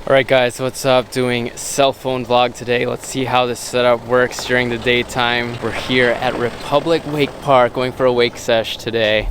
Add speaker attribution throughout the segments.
Speaker 1: Alright guys, what's up? Doing cell phone vlog today. Let's see how this setup works during the daytime. We're here at Republic Wake Park going for a wake sesh today.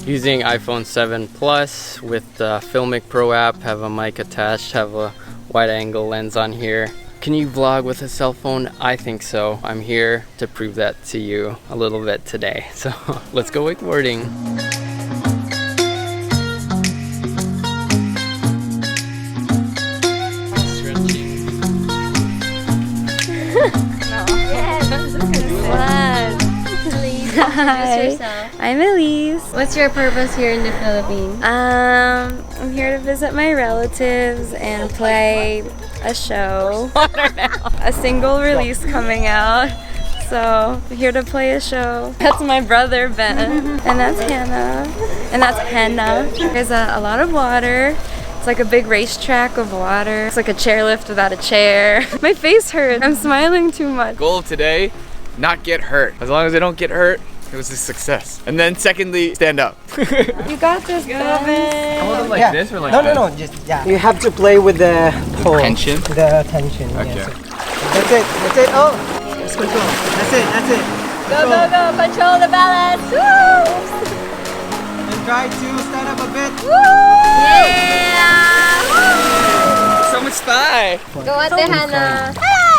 Speaker 1: Using iPhone 7 Plus with the Filmic Pro app, have a mic attached, have a wide angle lens on here. Can you vlog with a cell phone? I think so. I'm here to prove that to you a little bit today. So let's go wakeboarding.
Speaker 2: Hi, I'm Elise.
Speaker 3: What's your purpose here in the Philippines?
Speaker 2: I'm here to visit my relatives and play a show. A single release coming out. So, I'm here to play a show. That's my brother, Ben. And that's Hannah. And that's Henna. There's a lot of water. It's like a big racetrack of water. It's like a chairlift without a chair. My face hurts. I'm smiling too much.
Speaker 4: Goal of today, not get hurt. As long as I don't get hurt, it was a success. And then secondly, stand up.
Speaker 2: You got this, Ben.
Speaker 4: Hold it like this or like
Speaker 5: no,
Speaker 4: this?
Speaker 5: No, just, yeah. You have to play with the pole.
Speaker 4: Tension?
Speaker 5: The tension,
Speaker 4: Okay.
Speaker 5: yes. That's it, that's it. Oh, just control. That's it, that's it.
Speaker 3: Go, go, go. Control the balance. Woo!
Speaker 5: And try to stand up a bit.
Speaker 3: Yeah!
Speaker 4: So much thigh.
Speaker 3: Go ate, Hannah.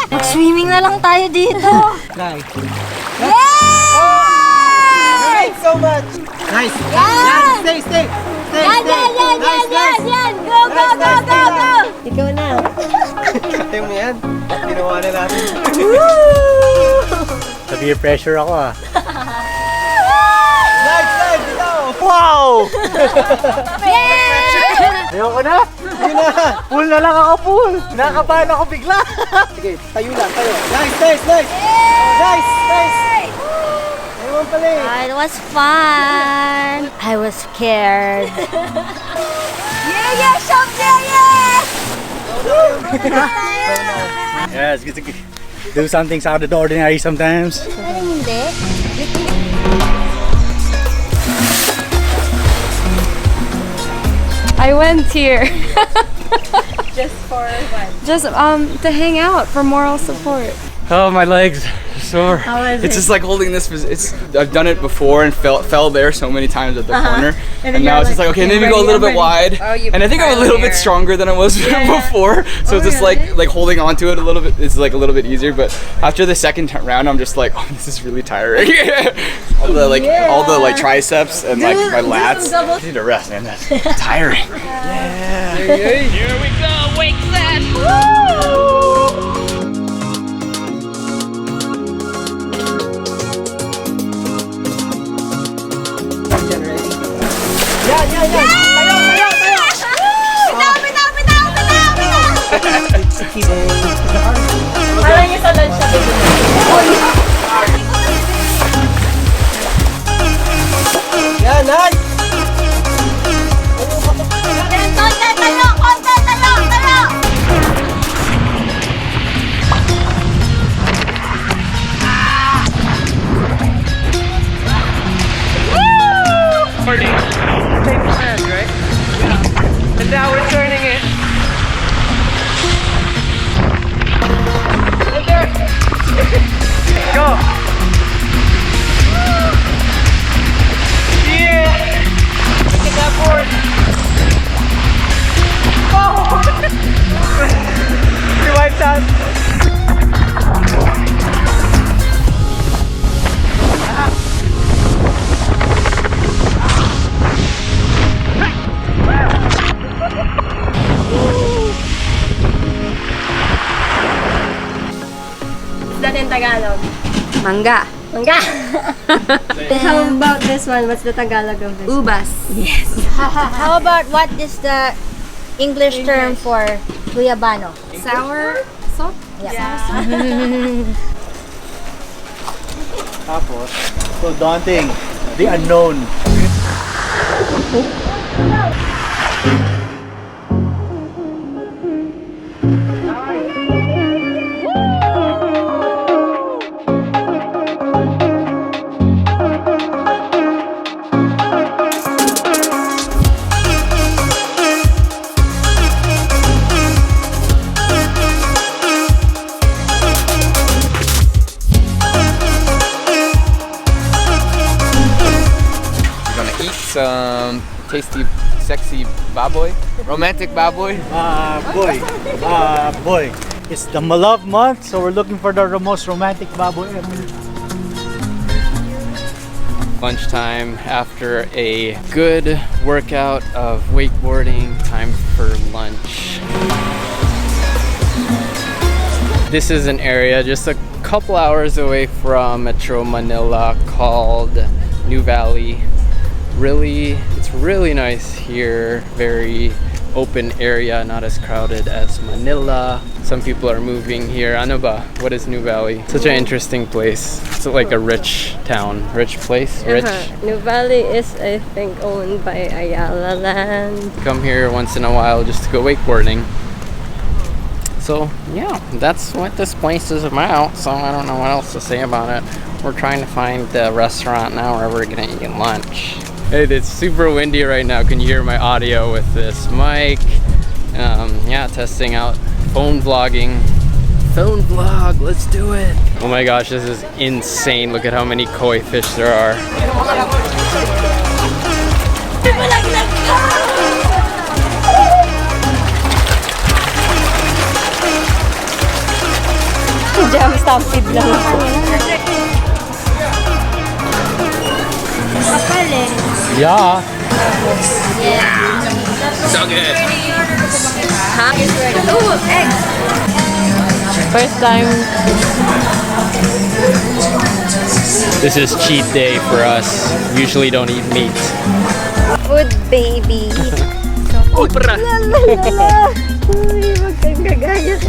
Speaker 2: Mag-swimming na lang tayo dito.
Speaker 5: Try. Thanks so much. Nice. Yeah. Stay. Stay.
Speaker 3: Yan! Go, go, go, go, go! Ikaw na.
Speaker 5: Kate mo yan. Ginawa na natin.
Speaker 6: Sa peer pressure ako ah.
Speaker 5: Nice.
Speaker 6: Wow!
Speaker 3: Yeah!
Speaker 6: Ayoko na!
Speaker 5: Yun na.
Speaker 6: Full na lang ako, full! Nakakabahan ako bigla!
Speaker 5: Sige, tayo lang, tayo. Nice. Nice. Ewan pala eh.
Speaker 2: It was fun. I was scared.
Speaker 3: Yeah! Shout yeah!
Speaker 6: Yeah, it's good to do some things out of the ordinary sometimes.
Speaker 3: Hindi.
Speaker 2: I went here
Speaker 3: Just for what?
Speaker 2: just to hang out for moral support.
Speaker 4: Oh, my legs are sore.
Speaker 3: How was
Speaker 4: It's
Speaker 3: it?
Speaker 4: just like holding this. I've done it before and fell there so many times at the corner.
Speaker 3: And
Speaker 4: And
Speaker 3: then
Speaker 4: now
Speaker 3: you're
Speaker 4: it's just like, okay, maybe go a little bit wide.
Speaker 2: Oh, you
Speaker 4: And I think I'm a little bit stronger than I was before. So it's just like holding onto it a little bit is like a little bit easier. But after the second round, I'm just like, oh, this is really tiring. all the triceps and like my lats. I need to rest, man. That's tiring. Yeah. Here we go. Wake that.
Speaker 3: Parang yung sa lunch na
Speaker 5: Yeah, nice.
Speaker 3: Talo!
Speaker 4: Same plan, right? Yeah. And now we're turning it. And there. Go. Yeah. Look at that board. Oh. Your wife's out.
Speaker 3: Tagalog?
Speaker 2: Mangga.
Speaker 3: Mangga. How about this one? What's the Tagalog of this?
Speaker 2: Ubas.
Speaker 3: How about what is the English term for guyabano?
Speaker 2: Sour salt?
Speaker 6: Tapos, so daunting. The unknown.
Speaker 4: Some tasty, sexy baboy, romantic baboy.
Speaker 6: Boy. It's the Malove month, so we're looking for the most romantic baboy ever.
Speaker 1: Lunchtime after a good workout of wakeboarding, time for lunch. This is an area just a couple hours away from Metro Manila called New Valley. It's really nice here, very open area, not as crowded as Manila. Some people are moving here. Ano ba? What is New Valley? Such an interesting place. It's like a rich town, rich place, rich.
Speaker 2: New Valley is, I think, owned by Ayala Land.
Speaker 1: Come here once in a while just to go wakeboarding. So yeah, that's what this place is about. So I don't know what else to say about it. We're trying to find the restaurant now where we're gonna eat lunch. Hey, it's super windy right now. Can you hear my audio with this mic? Yeah, testing out phone vlogging. Phone vlog, let's do it. Oh my gosh, this is insane. Look at how many koi fish there are.
Speaker 3: Jam stampede lang.
Speaker 6: Yeah.
Speaker 1: So good.
Speaker 2: Ooh, eggs! First time.
Speaker 1: This is cheat day for us. Usually don't eat meat.
Speaker 3: Food baby.
Speaker 1: Opera.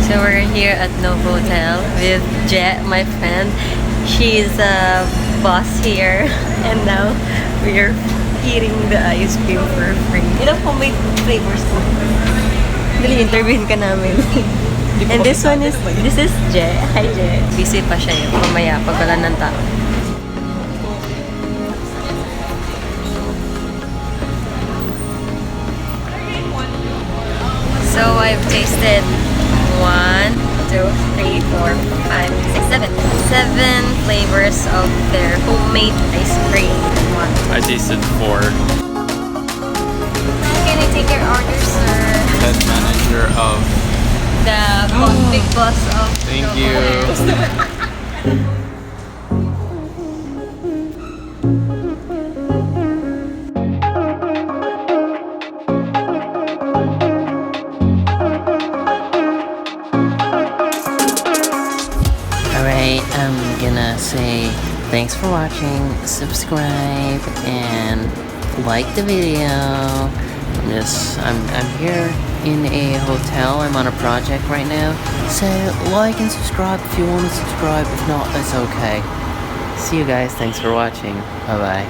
Speaker 2: So we're here at Novotel with Jet, my friend. She's a boss here, and now we're eating the ice cream for free. Ilang po may flavors po? Dali, interviewin ka namin. And this is Jet. Hi, Jet. Busy pa siya yun. Mamaya, pag wala ng tao. So I've tasted 1, 2, 3, 4, 5, 6, 7. 7 flavors of their homemade ice cream.
Speaker 1: I tasted 4.
Speaker 2: Can I take your order, sir?
Speaker 1: Head manager of.
Speaker 2: The big boss of.
Speaker 1: Thank you.
Speaker 7: Alright, I'm gonna say thanks for watching, subscribe, and like the video. I'm here in a hotel. I'm on a project right now. So like and subscribe if you want to subscribe. If not, that's okay. See you guys. Thanks for watching. Bye bye.